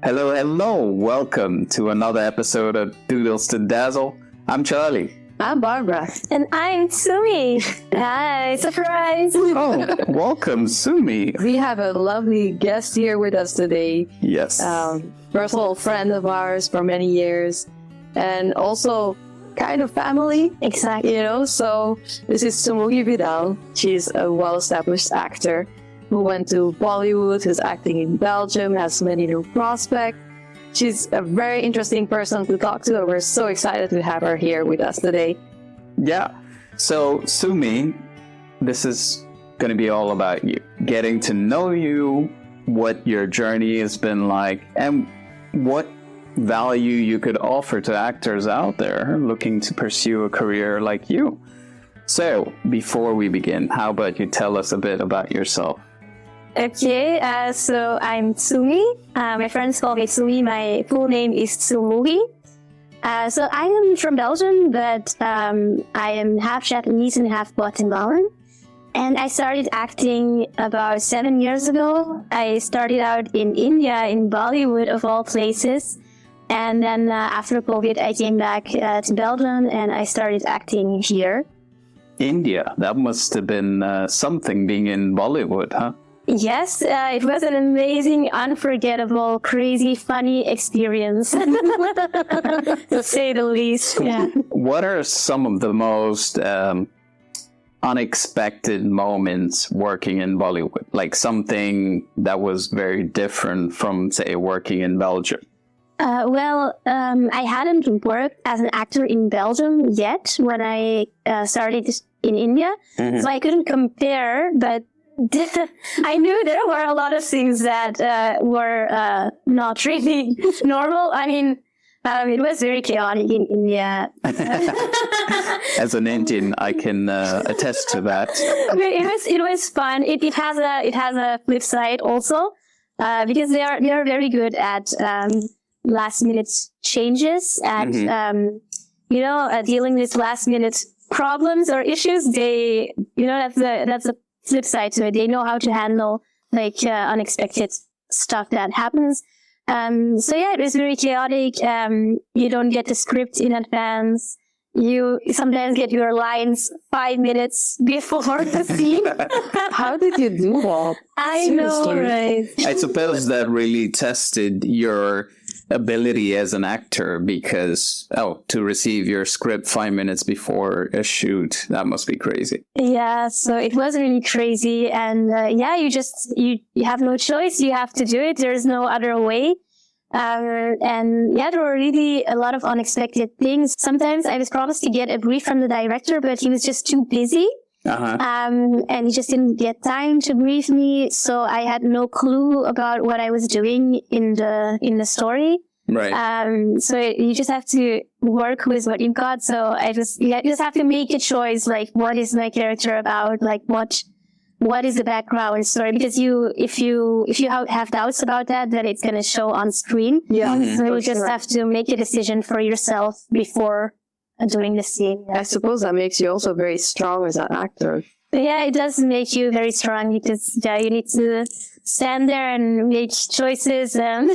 Hello, hello. Welcome to another episode of Doodles to Dazzle. I'm Charlie. I'm Barbara. And I'm Tsumi. Hi, surprise. Oh, welcome, Sumi. We have a lovely guest here with us today. Yes. Personal friend of ours for many years. And also kind of family. Exactly. So this is Tsumugi Vidal. She's a well-established actor who went to Bollywood, who's acting in Belgium, has many new prospects. She's a very interesting person to talk to, and we're so excited to have her here with us today. Yeah. So, Sumi, this is going to be all about you. Getting to know you, what your journey has been like, and what value you could offer to actors out there looking to pursue a career like you. So, before we begin, how about you tell us a bit about yourself? Okay, so I'm Tsumi. My friends call me Tsumi. My full name is Tsumugi. So I am from Belgium, but I am half Japanese and half Guatemalan. And I started acting about 7 years ago. I started out in India, in Bollywood of all places. And then after COVID, I came back to Belgium and I started acting here. India, that must have been something being in Bollywood, huh? Yes, it was an amazing, unforgettable, crazy, funny experience, to say the least. Yeah. What are some of the most unexpected moments working in Bollywood? Like something that was very different from, say, working in Belgium? I hadn't worked as an actor in Belgium yet when I started in India, so I couldn't compare, but I knew there were a lot of things that were not really normal. I mean, it was very chaotic in India. As an Indian, I can attest to that. It was fun. It has a flip side also, because they are very good at last minute changes and dealing with last minute problems or issues. That's a flip side to it. They know how to handle unexpected stuff that happens. It was very chaotic. You don't get the script in advance. You sometimes get your lines 5 minutes before the scene. How did you do that? I know, right? I suppose that really tested your ability as an actor because, to receive your script 5 minutes before a shoot, that must be crazy. Yeah, so it was really crazy. And you have no choice. You have to do it. There's no other way. There were really a lot of unexpected things. Sometimes I was promised to get a brief from the director, but he was just too busy. And he just didn't get time to brief me, so I had no clue about what I was doing in the story. Right. So you just have to work with what you've got. So you just have to make a choice, like what is my character about, like what is the background story? Because if you have doubts about that, then it's gonna show on screen. Yeah. So you just have to make a decision for yourself before doing the scene. I suppose that makes you also very strong as an actor. Yeah, it does make you very strong because you need to stand there and make choices and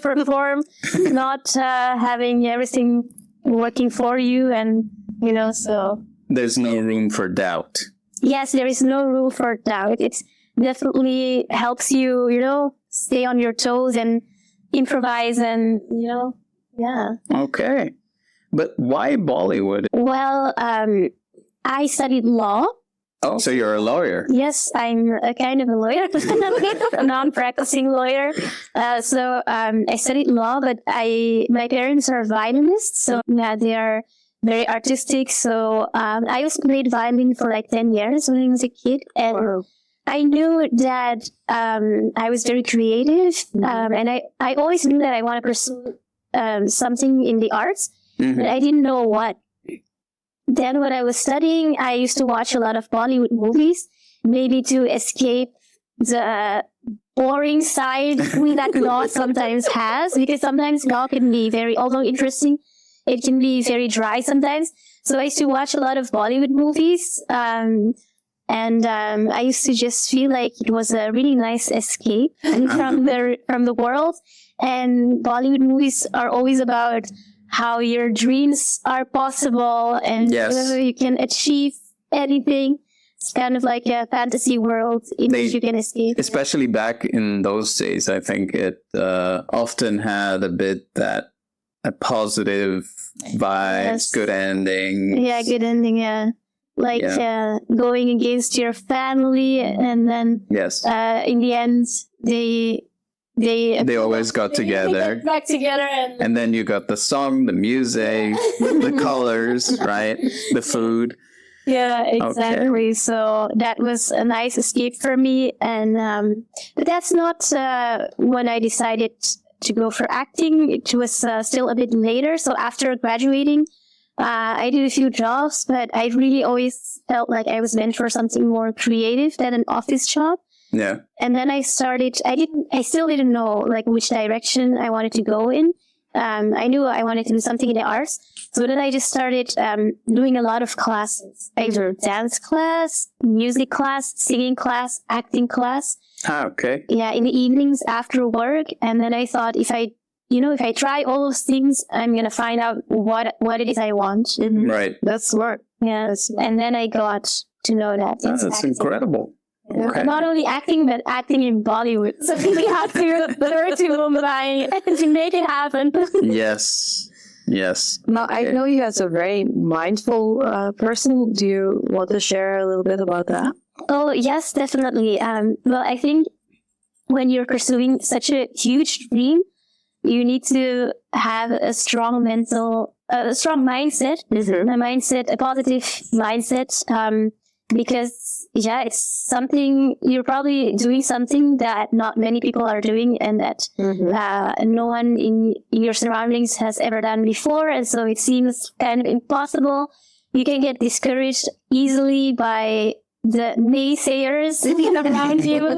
perform, not having everything working for you, and so there's no room for doubt. Yes, there is no room for doubt. It definitely helps you, stay on your toes and improvise and yeah. Okay. But why Bollywood? Well, I studied law. Oh, so you're a lawyer? Yes, I'm a kind of a lawyer, a non-practicing lawyer. I studied law, but my parents are violinists, so they are very artistic. So I was played violin for like 10 years when I was a kid, and I knew that I was very creative, and I always knew that I want to pursue something in the arts. But I didn't know what. Then when I was studying, I used to watch a lot of Bollywood movies, maybe to escape the boring side that law sometimes has, because sometimes law can be although interesting, it can be very dry sometimes. So I used to watch a lot of Bollywood movies, And I used to just feel like it was a really nice escape from the world. And Bollywood movies are always about how your dreams are possible and you can achieve anything. It's kind of like a fantasy world in which you can escape. Especially back in those days, I think it often had a bit that a positive vibes, good ending. Yeah, good ending, yeah. Like going against your family, and then in the end they always got together. Back together, and then you got the song, the music, the colors, right? The food. Yeah, exactly. Okay. So that was a nice escape for me, and but that's not when I decided to go for acting. It was still a bit later. So after graduating, I did a few jobs, but I really always felt like I was meant for something more creative than an office job. Yeah. And then I still didn't know like which direction I wanted to go in. I knew I wanted to do something in the arts. So then I just started doing a lot of classes. Either dance class, music class, singing class, acting class. Ah, okay. Yeah, in the evenings after work. And then I thought if I try all those things, I'm going to find out what it is I want. Mm-hmm. Right. That's smart. Yeah. And then I got to know that. That's acting. Incredible. Okay. Not only acting, but acting in Bollywood. So we had to go to Mumbai to make it happen. Yes. Now, I know you as a very mindful person. Do you want to share a little bit about that? Oh, yes, definitely. Well, I think when you're pursuing such a huge dream, you need to have a strong mindset, a positive mindset, because it's something you're probably doing something that not many people are doing, and that no one in your surroundings has ever done before, and so it seems kind of impossible. You can get discouraged easily by the naysayers around you.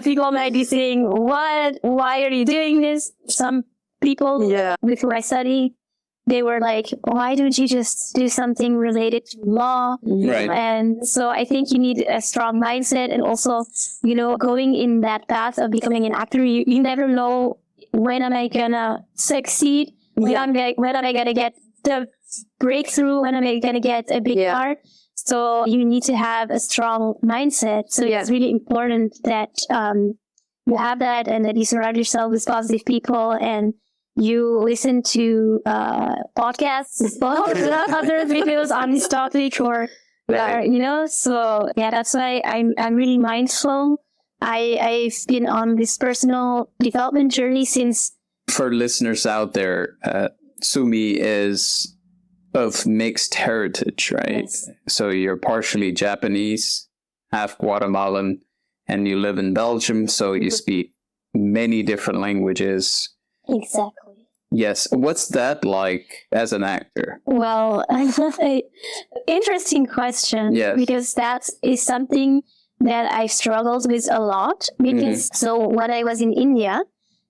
People might be saying, why are you doing this? Some people with who I study, they were like, why don't you just do something related to law? Right. And so I think you need a strong mindset, and also, going in that path of becoming an actor, you never know, when am I gonna succeed? When am I gonna get the breakthrough? When am I gonna get a big part? So you need to have a strong mindset. So it's really important that you have that, and that you surround yourself with positive people, and you listen to podcasts, other videos on this topic, or So that's why I'm really mindful. I've been on this personal development journey since. For listeners out there, Sumi is of mixed heritage, right? Yes. So you're partially Japanese, half Guatemalan, and you live in Belgium, so you speak many different languages. Exactly. Yes. What's that like as an actor? Well, interesting question. Yes. Because that is something that I've struggled with a lot. Because so when I was in India,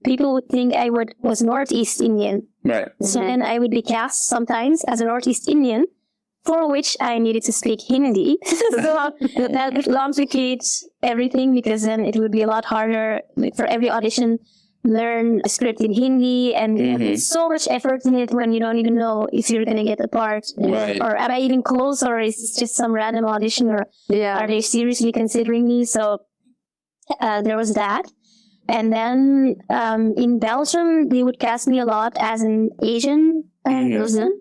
people would think I was Northeast Indian. Right. So then I would be cast sometimes as a Northeast Indian, for which I needed to speak Hindi. So that complicates everything, because then it would be a lot harder for every audition, learn a script in Hindi, and there's so much effort in it when you don't even know if you're going to get a part. Right. Or am I even close, or is this just some random audition, or are they seriously considering me? So there was that. And then in Belgium, they would cast me a lot as an Asian person.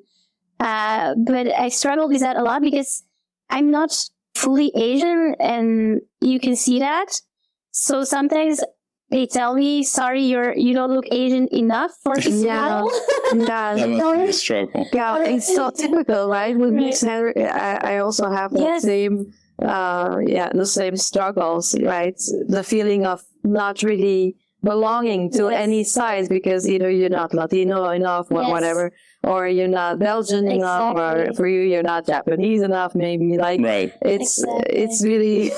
But I struggled with that a lot, because I'm not fully Asian, and you can see that. So sometimes they tell me, sorry, you don't look Asian enough for this role. That must be a struggle. Yeah, it's so typical, right? With mixed heritage, I also have the same struggles, right? The feeling of not really belonging to any side, because either you're not Latino enough, or whatever, or you're not Belgian enough, or for you, you're not Japanese enough, maybe. Like, it's really.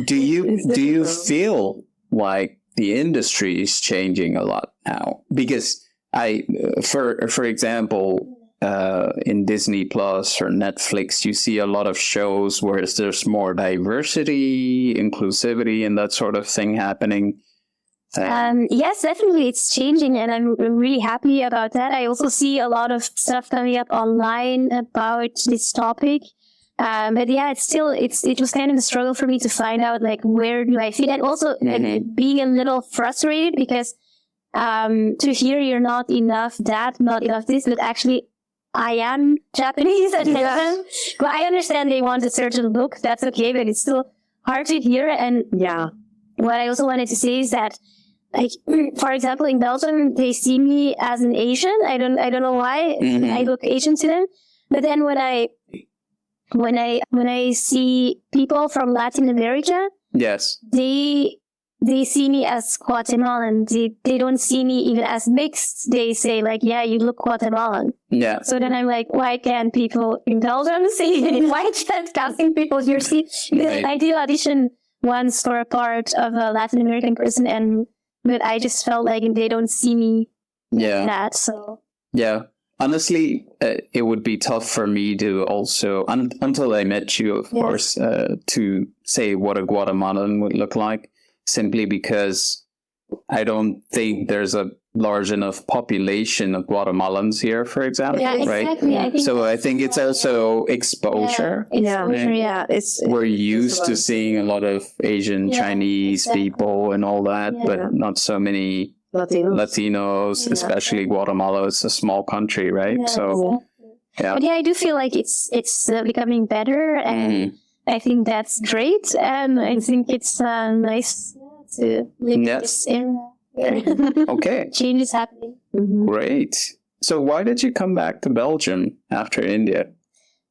Do you feel like the industry is changing a lot now? Because for example, in Disney Plus or Netflix, you see a lot of shows where there's more diversity, inclusivity, and that sort of thing happening. Yes, definitely, it's changing, and I'm really happy about that. I also see a lot of stuff coming up online about this topic. But yeah, it was kind of a struggle for me to find out like where do I fit, and also being a little frustrated because to hear you're not enough that, not enough this, but actually I am Japanese and well, I understand they want a certain look. That's okay, but it's still hard to hear. And what I also wanted to say is that, like, for example, in Belgium, they see me as an Asian. I don't know why I look Asian to them. But then when I see people from Latin America, yes, they see me as Guatemalan. They don't see me even as mixed. They say like, yeah, you look Guatemalan. Yeah. So then I'm like, why can't people in Belgium see me? Why can't casting people here see? Because I did audition once for a part of a Latin American person, but I just felt like they don't see me that. So yeah. Honestly, it would be tough for me to also, until I met you, of course, to say what a Guatemalan would look like, simply because I don't think there's a large enough population of Guatemalans here, for example, exactly. right? I think it's also exposure. We're used to seeing a lot of Asian, Chinese people and all that, but not so many Latinos, especially Guatemala. It's a small country, right? But I do feel like it's becoming better, and I think that's great, and I think it's nice to live in this era. Okay. Change is happening. Great. So why did you come back to Belgium after India?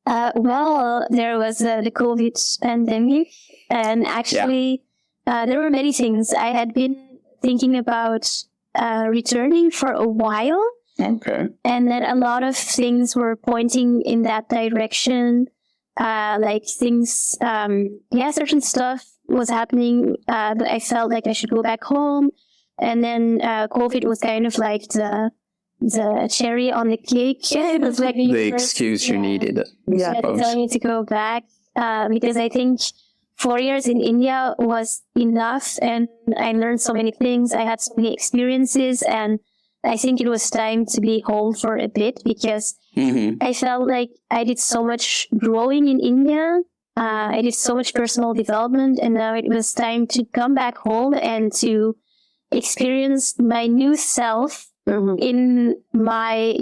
Well, there was the COVID pandemic, and actually there were many things. I had been thinking about returning for a while. Okay. And then a lot of things were pointing in that direction. Like things, certain stuff was happening, but I felt like I should go back home. And then COVID was kind of like the cherry on the cake. It was like the excuse you needed. Telling me to go back because I think 4 years in India was enough, and I learned so many things. I had so many experiences, and I think it was time to be home for a bit because I felt like I did so much growing in India. I did so much personal development, and now it was time to come back home and to experience my new self in my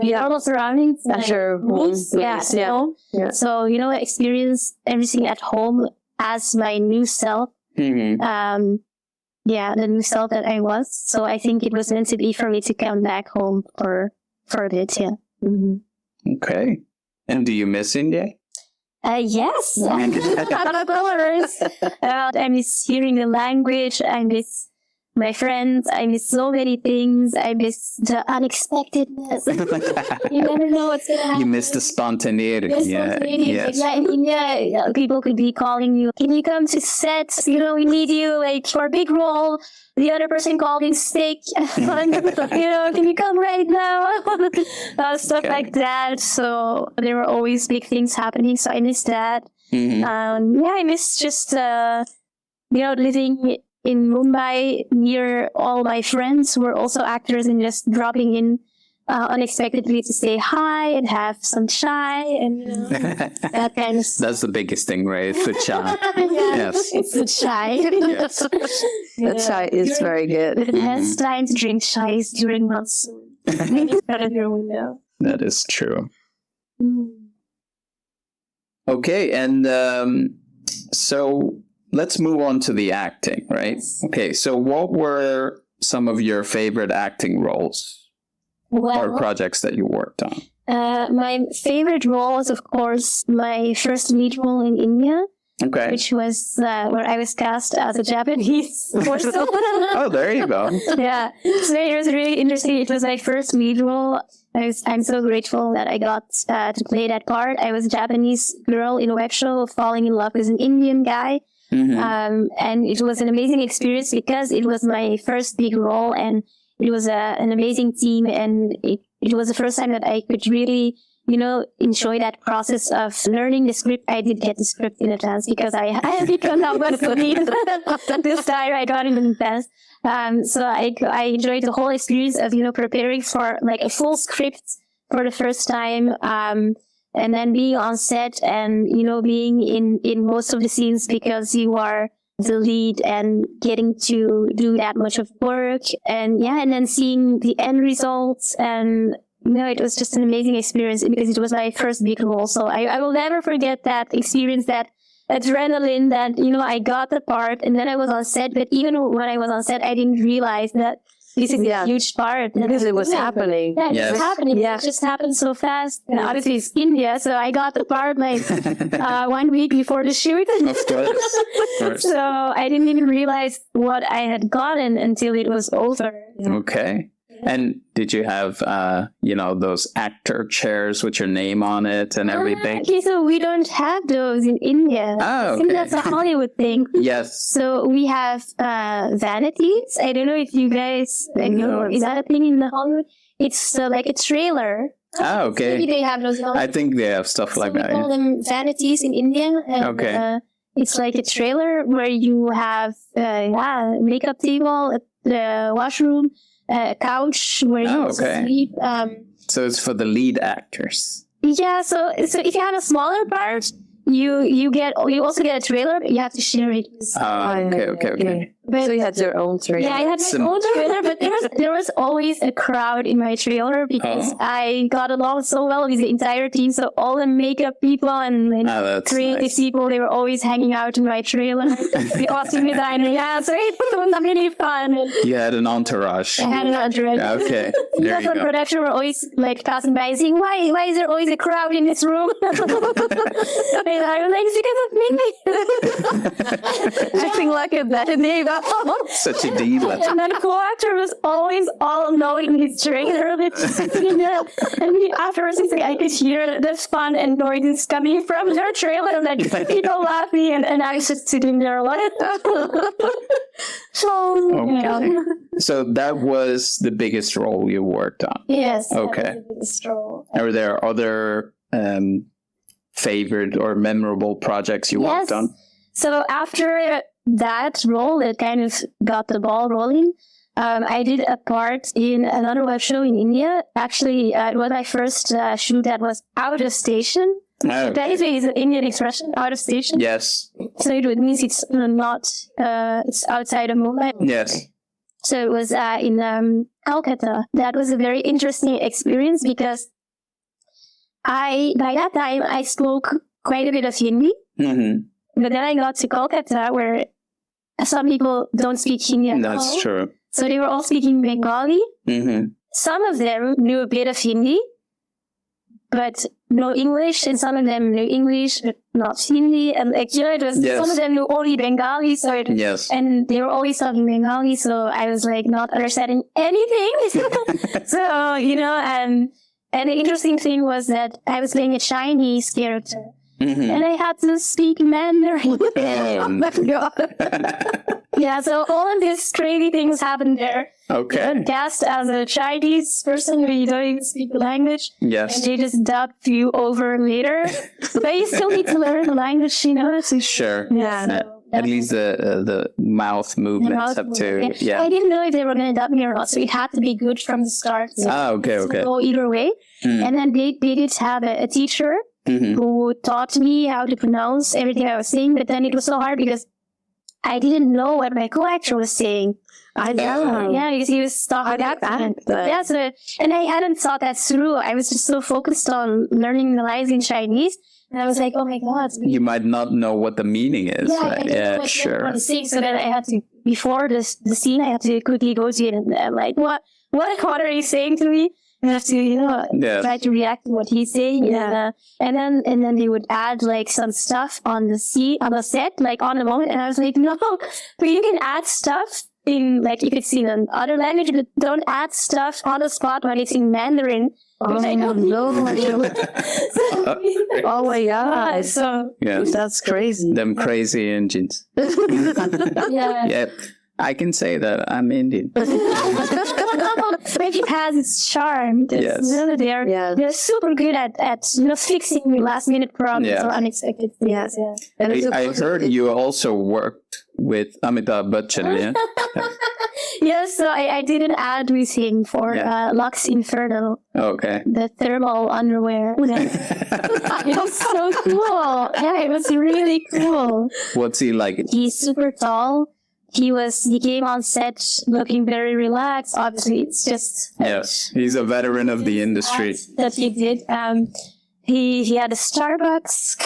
normal surroundings. So experience everything at home as my new self. The new self that I was. So I think it was meant to be for me to come back home for a bit. Okay. And do you miss India? Yes. I miss hearing the language. I miss my friends. I miss so many things. I miss the unexpectedness. You never know what's going to happen. You miss the spontaneity. Yes. In India, people could be calling you, can you come to set? We need you like for a big role. The other person called in sick. Can you come right now? Stuff like that. So there were always big things happening. So I miss that. I miss just, living in Mumbai near all my friends who were also actors and just dropping in unexpectedly to say hi and have some chai and that kind of stuff. That's the biggest thing, right? It's the chai. Yes. It's the chai. The chai is very good. The best time to drink chai is during monsoon. In front of your window. That is true. Okay, and so let's move on to the acting, right? Yes. Okay, so what were some of your favorite acting roles or projects that you worked on? My favorite role was, of course, my first lead role in India. Okay. Which was where I was cast as a Japanese person. Oh, there you go. So it was really interesting. It was my first lead role. I'm so grateful that I got to play that part. I was a Japanese girl in a web show falling in love with an Indian guy. And it was an amazing experience because it was my first big role, and it was an amazing team, and it was the first time that I could really, enjoy that process of learning the script. I did get the script in advance because I because I was for me this time I got it in advance. So I enjoyed the whole experience of, preparing for like a full script for the first time. And then being on set and, being in most of the scenes because you are the lead and getting to do that much of work. And and then seeing the end results. And, it was just an amazing experience because it was my first big role. So I will never forget that experience, that adrenaline that, I got the part and then I was on set. But even when I was on set, I didn't realize that this is a huge part. Because it was happening. Yeah, it was happening. Yeah. It just happened so fast. And obviously it's India, so I got the part like 1 week before the shoot. Of course. So I didn't even realize what I had gotten until it was over. Okay. And did you have, those actor chairs with your name on it and everything? Okay, so we don't have those in India. Oh, I think okay. that's a Hollywood thing. Yes. So we have vanities. I don't know if you guys know. Is that a thing in the Hollywood? It's like a trailer. Oh, okay. Maybe they have those. I think they have stuff like we that. call them vanities in India. And, Okay. it's like a trailer where you have makeup table, the washroom, a couch where you also sleep. So it's for the lead actors. Yeah, so if you have a smaller part, you also get a trailer, but you have to share it with Okay. But So you had your own trailer. yeah, I had my own trailer, but there was always a crowd in my trailer because I got along so well with the entire team. So all the makeup people and creative people, they were always hanging out in my trailer. The costume designer, so it was really fun. You had an entourage. I had an entourage. Okay, there you From go. production were always like passing by and saying, why is there always a crowd in this room? And I was like, it's because of me. Acting like a bad neighbor. Such a diva. And then the co-actor was always all alone in his trailer. And afterwards, he's like, I could hear the fun and noises coming from their trailer, like people laughing, and I was just sitting there like, So that was the biggest role you worked on. yes. Okay. That was the biggest role. Are there other favorite or memorable projects you worked on? So after that role that kind of got the ball rolling, I did a part in another web show in India. Actually, it was my first shoot that was out of station. Oh. That is an Indian expression, out of station. Yes. So it means it's not, it's outside of Mumbai. Yes. So it was in Calcutta. That was a very interesting experience because by that time, I spoke quite a bit of Hindi. Mm-hmm. But then I got to Kolkata where some people don't speak Hindi at all. That's true. So they were all speaking Bengali. Mm-hmm. Some of them knew a bit of Hindi, but no English. And some of them knew English, but not Hindi. And it was, some of them knew only Bengali. So and they were always talking Bengali. So I was like not understanding anything. So, and the interesting thing was that I was playing a Chinese character. Mm-hmm. And I had to speak Mandarin. Yeah, so all of these crazy things happened there. Okay. You cast as a Chinese person who you don't even speak the language. Yes. And they just dub you over later. But you still need to learn the language, So Sure. yeah. So At least the mouth movements have to. Yeah. I didn't know if they were going to dub me or not, so it had to be good from the start. So Okay. go either way. Mm. And then they did have a teacher who taught me how to pronounce everything I was saying, but then it was so hard because I didn't know what my co-actor was saying. I know. Yeah, because he was talking that. Yeah, so, and I hadn't thought that through. I was just so focused on learning the lines in Chinese. And I was like, oh my God. You might not know what the meaning is. Yeah, right? I didn't know what to say. So then I had to, before the scene, I had to quickly go to it and I'm like, what are you saying to me? You have to, try to react to what he's saying. Yeah. And then they would add like some stuff on the set, like on the moment. And I was like, no, but you can add stuff in, like, you could see in other language, but don't add stuff on the spot when it's in Mandarin. Oh, no. Oh my God. So, that's crazy. Them crazy engines. yeah. Yeah. I can say that I'm Indian. it has its charm. Yes. They're super good at fixing last minute problems Yeah. or unexpected things. Yes. Yeah. And I heard you also worked with Amitabh Bachchan, yeah? Yes, so I did an ad with him for Yeah. Lux Inferno, Okay. the thermal underwear. It was so cool. Yeah, it was really cool. What's he like? He's super tall. He came on set looking very relaxed. Obviously, it's just Yes, he's a veteran of the industry. that he did. He had a Starbucks.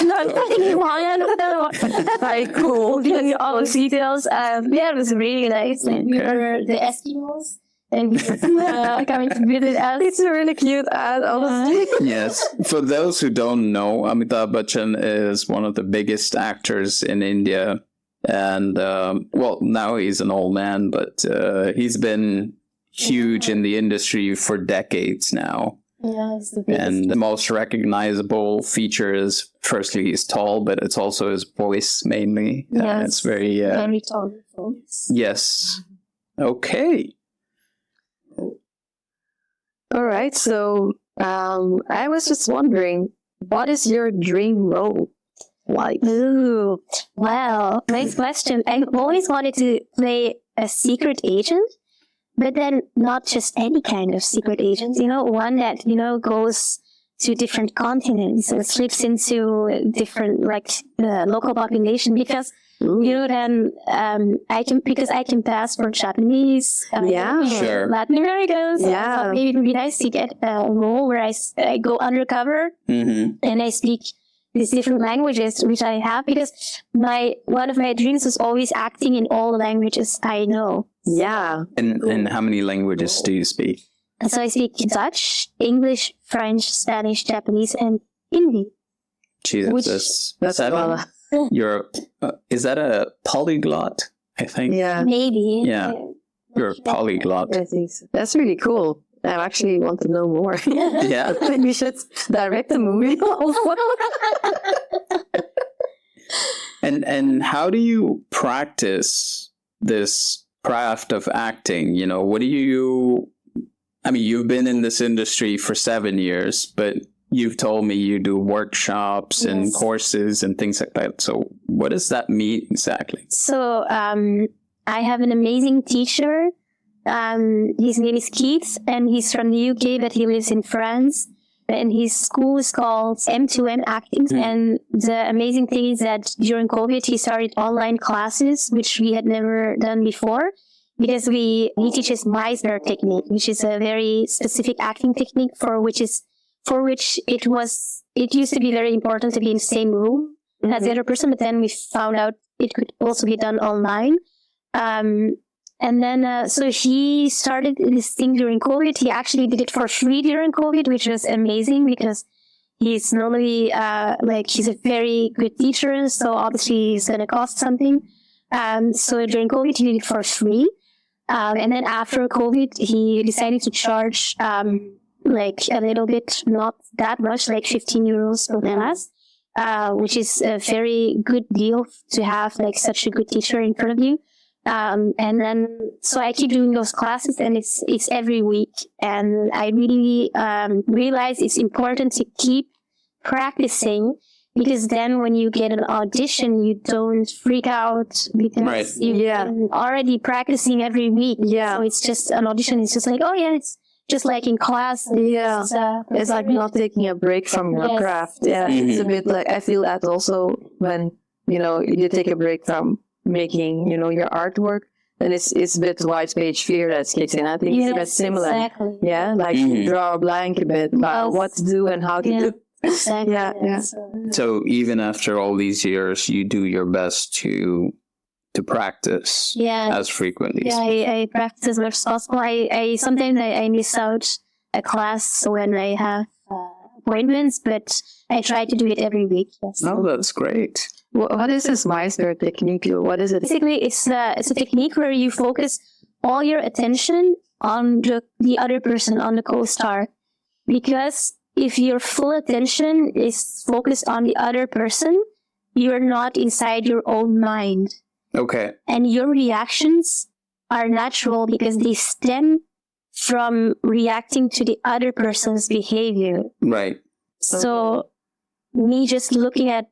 Very cool. Giving all those details. It was really nice. And we were the Eskimos. And coming to visit us. it's a really cute ad, honestly. Yes. For those who don't know, Amitabh Bachchan is one of the biggest actors in India. And, now he's an old man, but he's been huge in the industry for decades now. Yeah, it's the biggest. And the most recognizable feature is, firstly, he's tall, but it's also his voice mainly. Yes. It's very... Very tall folks. Yes. Okay. All right. So I was just wondering, what is your dream role? Like, Ooh, well, nice question. I've always wanted to play a secret agent, but then not just any kind of secret agent, one that, goes to different continents and slips into different, local population because, then I can pass for Japanese, Sure. Latin Americans. Yeah. So maybe it would be nice to get a role where I go undercover Mm-hmm. and I speak these different languages, which I have because one of my dreams was always acting in all the languages I know. yeah. And how many languages do you speak? And so I speak Dutch, English, French, Spanish, Japanese, and Hindi. Jesus, Which- that's seven. well, You're, is that a polyglot? I think. yeah. Maybe. Yeah. You're a polyglot. I think so. That's really cool. I actually want to know more. Yeah. I think we should direct a movie. And how do you practice this craft of acting? What do you... I mean, you've been in this industry for 7 years, but you've told me you do workshops and Yes. courses and things like that. So what does that mean exactly? So I have an amazing teacher. His name is Keith, and he's from the UK, but he lives in France. And his school is called M2M Acting. And the amazing thing is that during COVID, he started online classes, which we had never done before, because he teaches Meisner technique, which is a very specific acting technique for which it used to be very important to be in the same room as the other person, but then we found out it could also be done online. And then, so he started this thing during COVID. He actually did it for free during COVID, which was amazing because he's normally, he's a very good teacher. So obviously it's going to cost something. So during COVID, he did it for free. And then after COVID, he decided to charge, a little bit, not that much, like 15 euros per class, which is a very good deal to have like such a good teacher in front of you. And then, so I keep doing those classes and it's every week. And I really, realize it's important to keep practicing because then when you get an audition, you don't freak out because Right. you've been already practicing every week. Yeah. So it's just an audition. It's just like, oh yeah, it's just like in class. Yeah. It's like not taking a break from your Yes. craft. Yeah. It's a bit like, I feel that also when, you take a break from making, your artwork, then it's a bit white page fear that kicks in. I think it's a bit similar. Exactly. Yeah. Like you draw a blank a bit about Yes. what to do and how to Yeah. do. Exactly. Yeah. So even after all these years, you do your best to practice Yeah. as frequently. Yeah, I practice as much as possible. I sometimes I miss out a class when I have appointments, but I try to do it every week. Yes. Oh, that's great. What is this Meisner technique? What is it? Basically, it's a technique where you focus all your attention on the other person, on the co-star, because if your full attention is focused on the other person, you're not inside your own mind. Okay. And your reactions are natural because they stem from reacting to the other person's behavior. Right. So me just looking at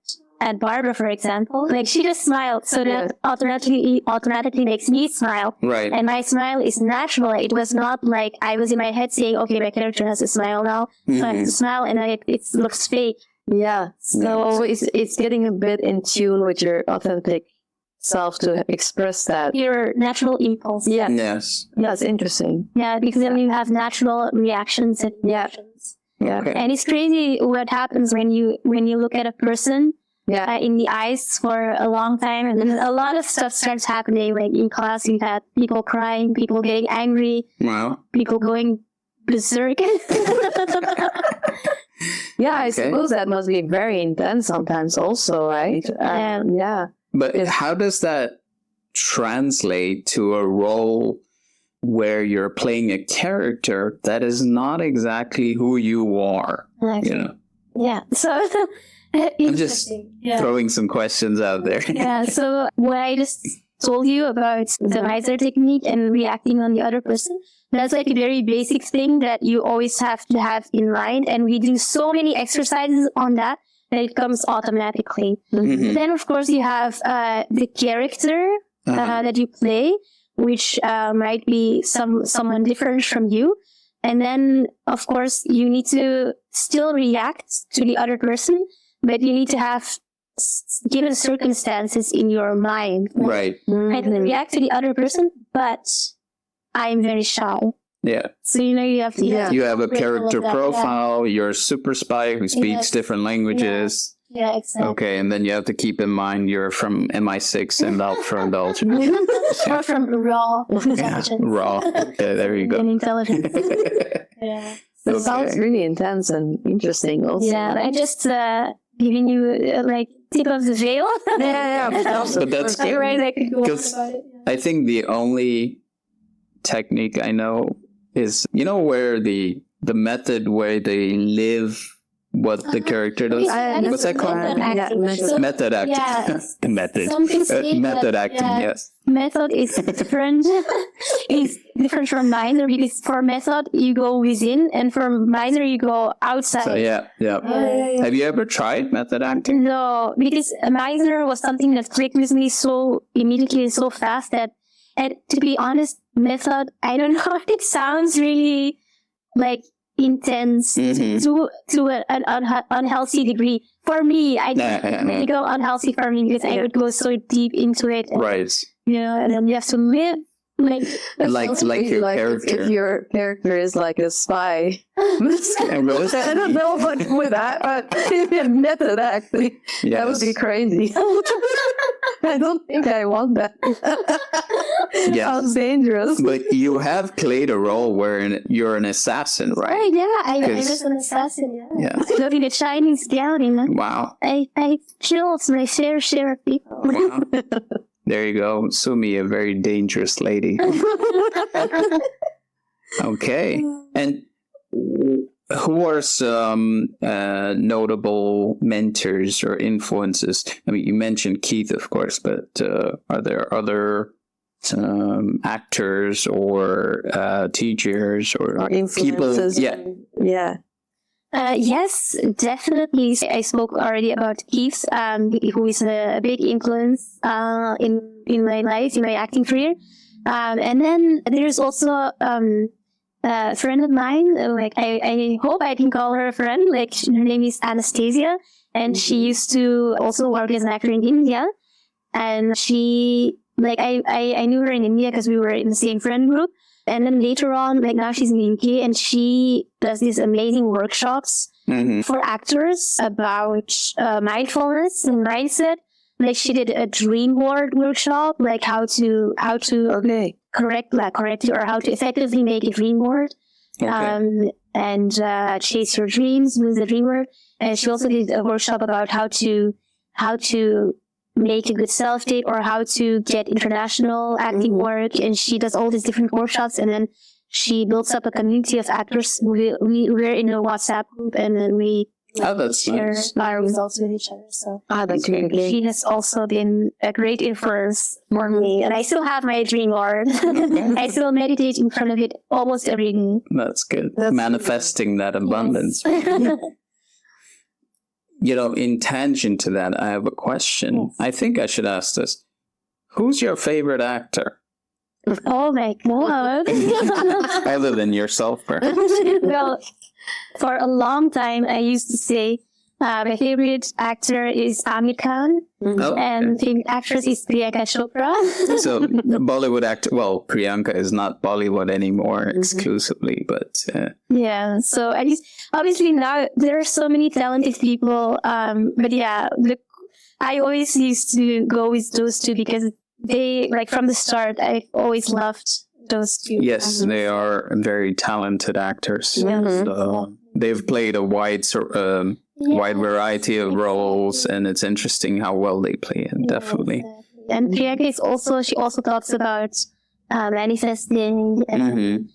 Barbara, for example, like she just smiled, so that automatically makes me smile. Right. And my smile is natural. It was not like I was in my head saying, okay, my character has a smile now, so I have to smile, and it looks fake. Yeah. So it's getting a bit in tune with your authentic self to express that. Your natural impulse. Yeah. Yes. That's interesting. Yeah, because then you have natural reactions and emotions. Yeah. Okay. And it's crazy what happens when you look at a person in the eyes for a long time, and then a lot of stuff starts happening. Like in class, you had people crying, people getting angry, Wow. people going berserk. Yeah, I suppose that must be very intense sometimes also, right? Yeah. But how does that translate to a role where you're playing a character that is not exactly who you are? You know? Yeah. So I'm just throwing some questions out there. Yeah. So what I just told you about the miser technique and reacting on the other person, that's like a very basic thing that you always have to have in mind. And we do so many exercises on that it comes automatically. Mhm. Then, of course, you have the character that you play, which might be someone different from you. And then, of course, you need to still react to the other person, but you need to have given circumstances in your mind. Right. I can react to the other person, but I'm very shy. Yeah. So, you have to... You have a break all character of that, profile. You're a super spy who speaks Yes. different languages. Yeah, exactly. Okay, and then you have to keep in mind you're from MI6 and out from Belgium. Or from raw Yeah, intelligence. raw. Okay, there you go. And intelligence. Yeah. It sounds really intense and interesting also. Yeah, I just giving you like tip of the veil. Yeah. But that's Right, I could go on because about it. I think the only technique I know is, where the method where they live what the character does. What's that called? Method acting. Yeah. Method. Something say Method that, acting, yeah. yes. Method is different. It's different from minor because for method you go within, and for minor you go outside. So, yeah. Have you ever tried method acting? No, because a minor was something that clicked with me so immediately and so fast that, and to be honest, method, I don't know, it sounds really like intense to an unhealthy degree. For me, I think go unhealthy for me because I would go so deep into it. And, Right. And then you have to live like Your character. If your character is like a spy. I don't know what with that, but method acting. That would be crazy. I don't think I want that. Sounds dangerous. But you have played a role where you're an assassin, right? Right, yeah, I was an assassin. Yeah. Look at the Chinese gallery, man. Wow. I killed my fair share of people. Wow. There you go. Sumi, a very dangerous lady. Okay. And who are some notable mentors or influences? I mean, you mentioned Keith, of course, but are there other actors or teachers or influences? people? Yeah. Yes, definitely. I spoke already about Keith, who is a big influence in my life, in my acting career. And then there's also a friend of mine. Like I hope I can call her a friend. Like her name is Anastasia, and she used to also work as an actor in India. And she I knew her in India because we were in the same friend group. And then later on, like now she's in the UK, and she does these amazing workshops for actors about mindfulness and mindset. Like she did a dream board workshop, like how to correct or how to effectively make a dream board, and chase your dreams with the dream board. And she also did a workshop about how to make a good self-tape or how to get international acting work. And she does all these different workshops, and then she builds up a community of actors. We're in a WhatsApp group, and then we Oh, that's share nice. our results with each other. So That's really great. she has also been a great influence for me. And I still have my dream board. I still meditate in front of it almost every day. That's good. That's Manifesting that abundance. You know, in tangent to that, I have a question. Yes. I think I should ask this. Who's your favorite actor? Oh my God. Other than yourself, perhaps. Well, for a long time, I used to say my favorite actor is Amir Khan Oh, and favorite actress is Priyanka Chopra. so Bollywood actor. Well, Priyanka is not Bollywood anymore exclusively, but Yeah, so at least obviously now there are so many talented people. But yeah, I always used to go with those two because they, like from the start, I've always loved those two. yes, they are very talented actors. Yeah. So they've played a wide variety of roles, and it's interesting how well they play it. Definitely. And Priyanka is also, she also talks about manifesting and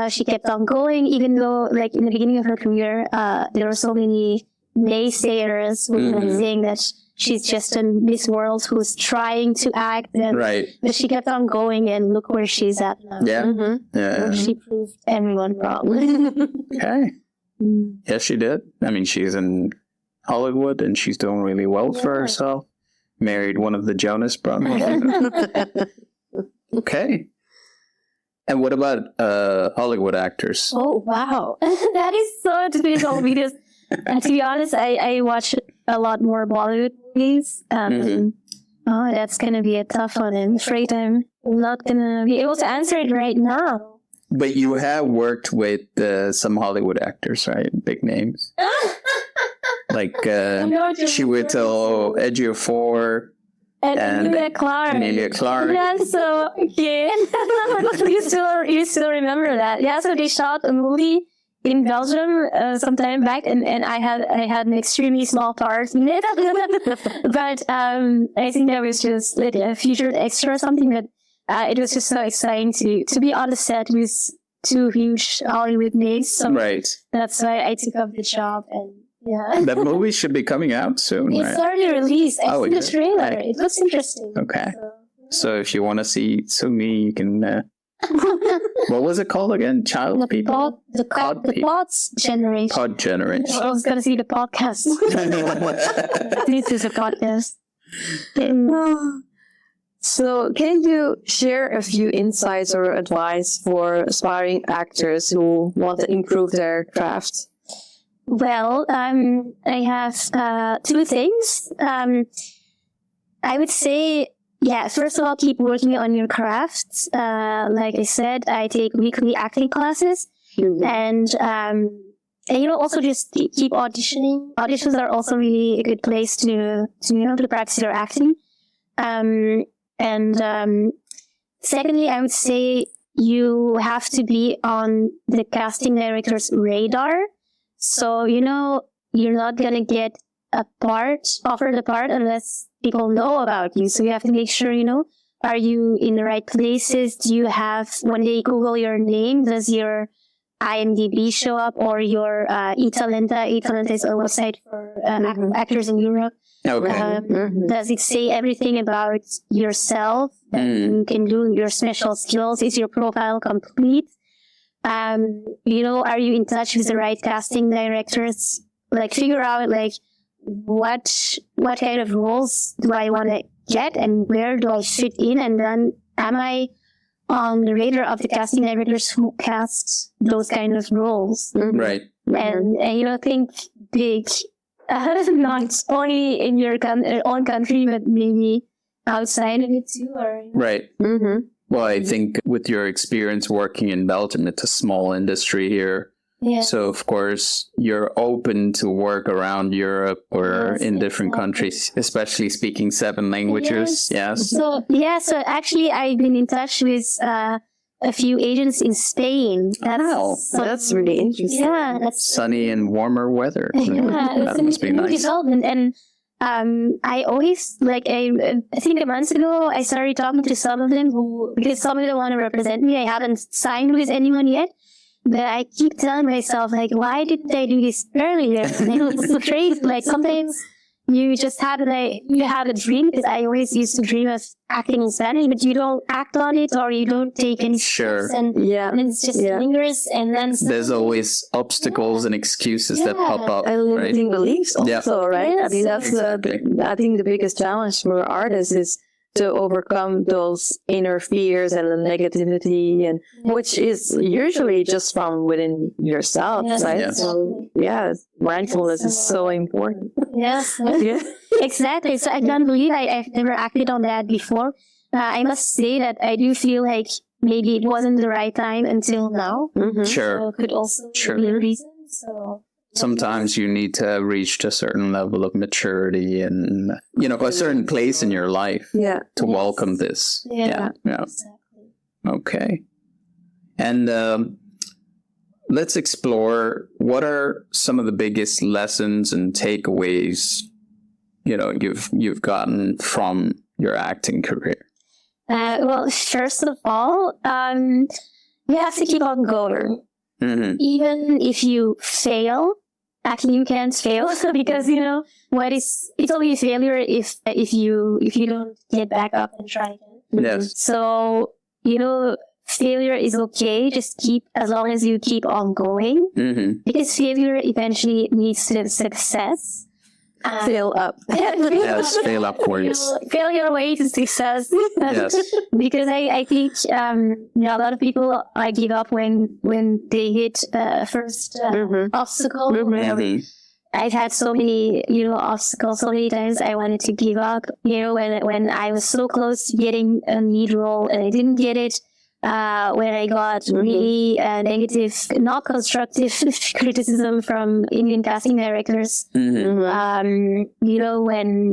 she kept on going, even though like in the beginning of her career, there were so many naysayers who were saying that she's just a Miss World who's trying to act, and, Right. but she kept on going, and look where she's at now. Yeah. Yeah. She proved everyone wrong. Okay. Yes, she did. I mean, she's in Hollywood, and she's doing really well for herself. Married one of the Jonas brothers. Okay. And what about Hollywood actors? Oh, wow. That is so difficult because, to be honest, I watch a lot more Bollywood movies. Oh, that's going to be a tough one. I'm afraid I'm not going to be able to answer it right now. But you have worked with some Hollywood actors, right? Big names. Like Chiwetel Ejiofor And Emilia Clarke. Emilia Clarke. Yeah, so, okay. you still remember that. Yeah, so they shot a movie in Belgium some time back, and I had an extremely small part in it. But I think that was just like a featured extra or something, but it was just so exciting to be on the set with two huge Hollywood names. So Right. that's why I took up the job, and yeah. That movie should be coming out soon, It's right? already released. I see the is it? trailer. Right. It looks interesting. Okay. So if you want to see Tsumi, you can... what was it called again? Child people? The people. Pods Generation. Pod Generation. I was going to see the podcast. This is a podcast. So, can you share a few insights or advice for aspiring actors who want to improve their craft? Well, I have two things. I would say, yeah, first of all, keep working on your craft. Like I said, I take weekly acting classes, and also just keep auditioning. Auditions are also really a good place to practice your acting. Secondly, I would say you have to be on the casting director's radar. So, you're not going to get offered a part unless people know about you. So you have to make sure, are you in the right places? Do you have, when they Google your name, does your IMDb show up, or your eTalenta? eTalenta is a website for actors in Europe. Okay. Does it say everything about yourself that you can do, your special skills? Is your profile complete? Are you in touch with the right casting directors? Like, figure out, like, what kind of roles do I want to get, and where do I fit in? And then, am I on the radar of the casting directors who cast those kind of roles? Right. And think big, not only in your own country, but maybe outside of it too. Right. Well, I think with your experience working in Belgium, it's a small industry here. Yeah. So, of course, you're open to work around Europe or in different countries, especially speaking 7 languages. Yes. So actually, I've been in touch with a few agents in Spain. That's really interesting. Yeah, that's sunny and warmer weather. yeah, That must be nice. development. And I always, I think a month ago, I started talking to some of them because some of them want to represent me. I haven't signed with anyone yet. but I keep telling myself, like, why didn't I do this earlier? It's so crazy. Like, sometimes you just have a dream, because I always used to dream of acting in Spanish, but you don't act on it, or you don't take any steps, and it's just lingers, and then there's always obstacles and excuses that pop up. And limiting beliefs also, right? Yes. I mean, that's I think the biggest challenge for artists is to overcome those inner fears and the negativity, and which is usually just from within yourself, right? Yes. So mindfulness is so important. Yes. Yeah. Exactly. So I can't believe I've never acted on that before. I must say that I do feel like maybe it wasn't the right time until now. Sure. So it could also be a reason. So sometimes you need to reach a certain level of maturity and, a certain place in your life to welcome this. Yeah. Exactly. Okay. And let's explore, what are some of the biggest lessons and takeaways, you've gotten from your acting career? Well, first of all, you have to keep on going. Even if you fail, actually you can't fail, because it's only a failure if you don't get back up and try again. Yes. So failure is okay, just as long as you keep on going, because failure eventually leads to success. Fail up. Yes, fail upwards. Fail your way to success. Yes. Because I think a lot of people give up when they hit first obstacle. I've had so many obstacles, so many times I wanted to give up. When I was so close to getting a lead role and I didn't get it. When I got really negative, not constructive criticism from Indian casting directors. When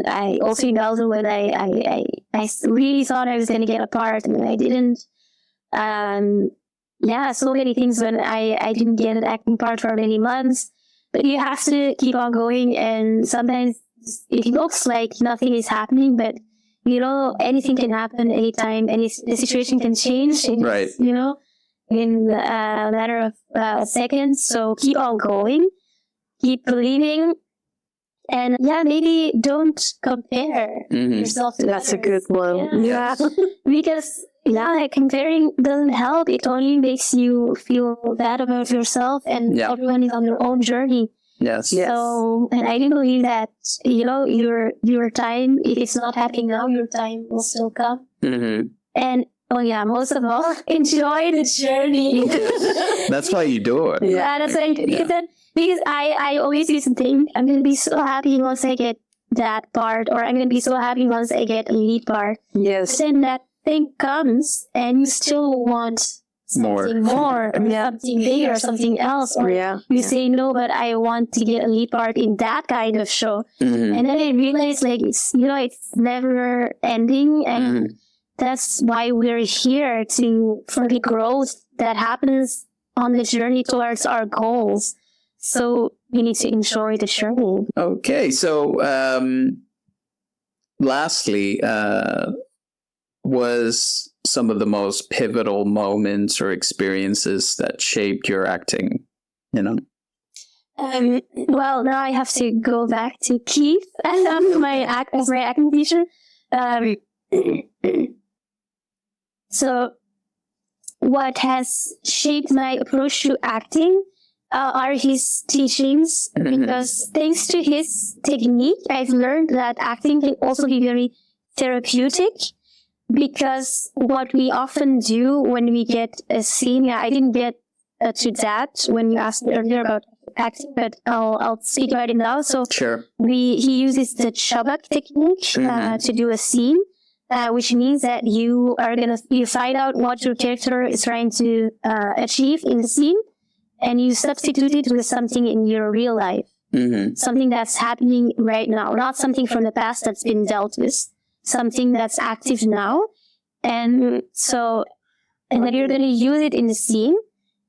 I also in Belgium, when I really thought I was going to get a part and I didn't. So many things when I didn't get an acting part for many months. But you have to keep on going, and sometimes it looks like nothing is happening, but anything can happen anytime. The situation can change. In a matter of seconds. So keep on going, keep believing, and maybe don't compare yourself to That's others. a good one. Yeah. Because comparing doesn't help. It only makes you feel bad about yourself, and everyone is on their own journey. Yes. So, and I do believe that, your time, if it's not happening now, your time will still come. And, most of all, enjoy the journey. That's why you do it. Yeah, that's why I do it. Because I always used to think, I'm going to be so happy once I get that part, or I'm going to be so happy once I get a lead part. Yes. But then that thing comes, and you still want something more, or something bigger, or something else, or you say no, but I want to get a lead part in that kind of show. And then I realized, it's never ending, and that's why we're here, for the growth that happens on the journey towards our goals. So we need to enjoy the journey. Okay, so lastly, was some of the most pivotal moments or experiences that shaped your acting, Well, now I have to go back to Keith as my acting teacher. So what has shaped my approach to acting are his teachings, because thanks to his technique, I've learned that acting can also be very therapeutic. Because what we often do when we get a scene, I didn't get to that when you asked me earlier about acting, but I'll speak about it now. So he uses the Charbi technique to do a scene, which means that you find out what your character is trying to achieve in the scene, and you substitute it with something in your real life, something that's happening right now, not something from the past that's been dealt with. Something that's active now, and then you're going to use it in the scene,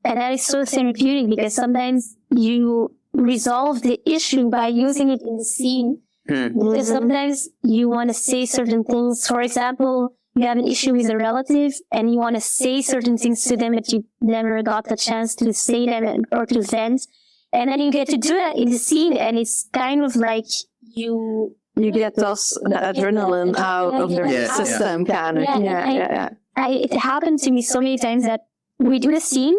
and that is so therapeutic, because sometimes you resolve the issue by using it in the scene. Because sometimes you want to say certain things. For example, you have an issue with a relative and you want to say certain things to them, but you never got the chance to say them or to vent. And then you get to do that in the scene, and it's kind of like you get those adrenaline out of your system, kind of. It happened to me so many times that we do the scene,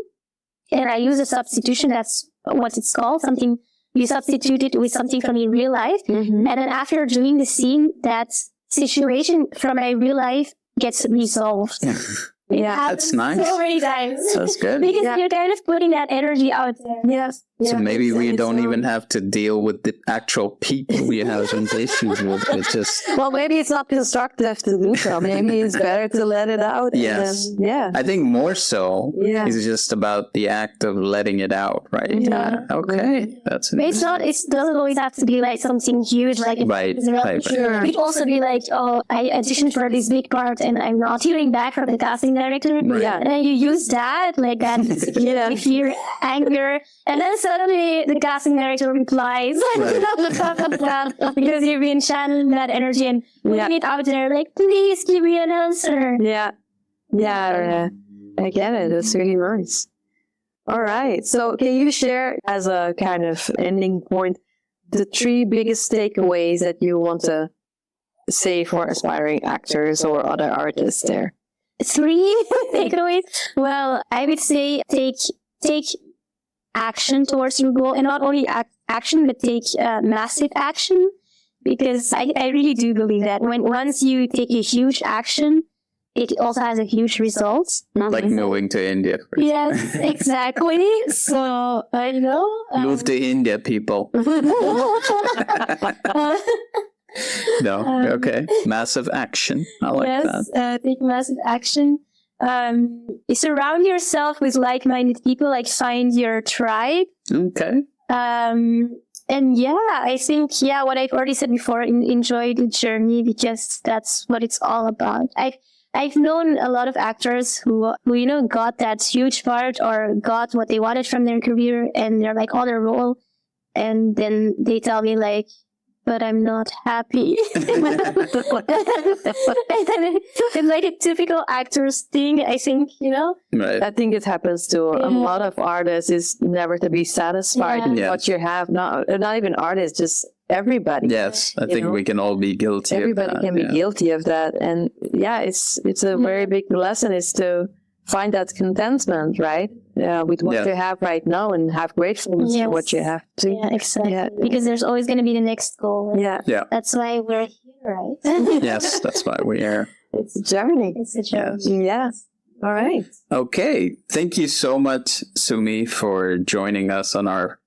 and I use a substitution. That's what it's called. Something you substitute it with something from your real life, and then after doing the scene, that situation from my real life gets resolved. Yeah, that's nice. So many times. That's good. Because you're kind of putting that energy out there. Yes. So maybe we don't even have to deal with the actual people we have issues with. It's just... Well, maybe it's not constructive to do so. Maybe it's better to let it out. Yes. And then, I think more so is just about the act of letting it out, right? Yeah. Okay. That's But it doesn't always have to be like something huge. Like right. Sure. It could also be like, oh, I auditioned for this big part and I'm not hearing back from the casting director. Right. Yeah. And then you use that, like that fear, anger, and then suddenly the casting director replies because you've been channeling that energy and putting it out there, like, please give me an answer. Yeah. I get it. It's really nice. All right. So can you share, as a kind of ending point, the 3 biggest takeaways that you want to say for aspiring actors or other artists there? 3 takeaways? Well, I would say take action towards your goal, and not only action, but take massive action, because I really do believe that once you take a huge action, it also has a huge result. Like moving to India. Yes, exactly. So, I know. Move to India, people. No, okay. Massive action. I like that. Take massive action. Surround yourself with like-minded people, like find your tribe. Okay. And I think, what I've already said before, enjoy the journey, because that's what it's all about. I've known a lot of actors who got that huge part or got what they wanted from their career, and they're like on their role, and then they tell me like, but I'm not happy. It's like a typical actor's thing, I think, Right. I think it happens to a lot of artists, is never to be satisfied with what you have. Not even artists, just everybody. Yes, I think we can all be guilty Everybody of that. can be guilty of that. And it's a very big lesson, is to find that contentment, right? With what you have right now, and have gratefulness for what you have too. Yeah, exactly. Because there's always going to be the next goal. Yeah. That's why we're here, right? Yes, that's why we're here. It's a journey. It's a journey. Yes. All right. Okay. Thank you so much, Sumi, for joining us on our,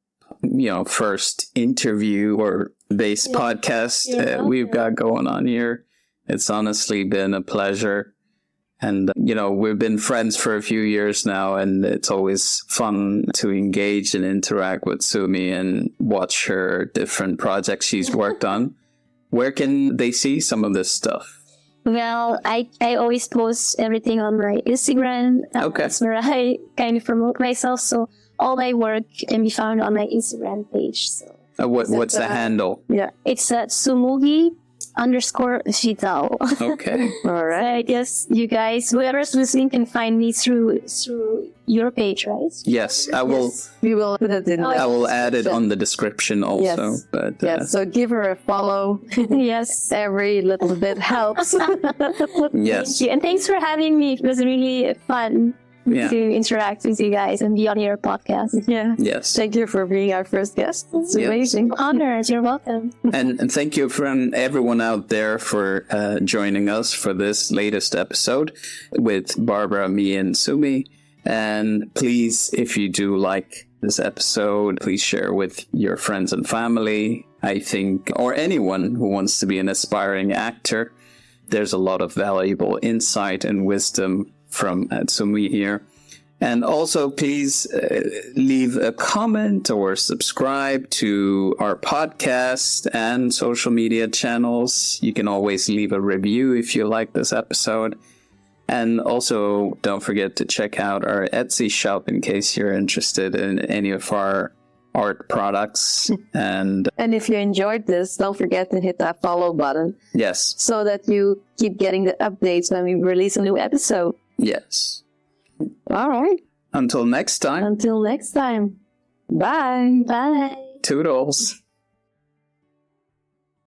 first interview or base podcast we've got going on here. It's honestly been a pleasure. And, we've been friends for a few years now, and it's always fun to engage and interact with Sumi and watch her different projects she's worked on. Where can they see some of this stuff? Well, I always post everything on my Instagram. Okay. That's where I kind of promote myself. So all my work can be found on my Instagram page. So what's the handle? Yeah. It's Tsumugi_Vidal. Okay. All right. I guess you guys, whoever's listening, can find me through your page, right? Yes, I will. We will put it in. I will add it on the description also. Yes. But so give her a follow. Yes. Every little bit helps. Yes. Thank you. And thanks for having me. It was really fun to interact with you guys and be on your podcast. Yeah. Yes. Thank you for being our first guest. It's amazing. Honored. You're welcome. And thank you from everyone out there for joining us for this latest episode with Barbara, me, and Sumi. And please, if you do like this episode, please share with your friends and family, I think, or anyone who wants to be an aspiring actor. There's a lot of valuable insight and wisdom from Tsumugi here. And also, please leave a comment or subscribe to our podcast and social media channels. You can always leave a review if you like this episode. And also, don't forget to check out our Etsy shop in case you're interested in any of our art products. And And if you enjoyed this, don't forget to hit that follow button yes, so that you keep getting the updates when we release a new episode. yes. All right. Until next time, Until next time. Bye. Bye. toodles.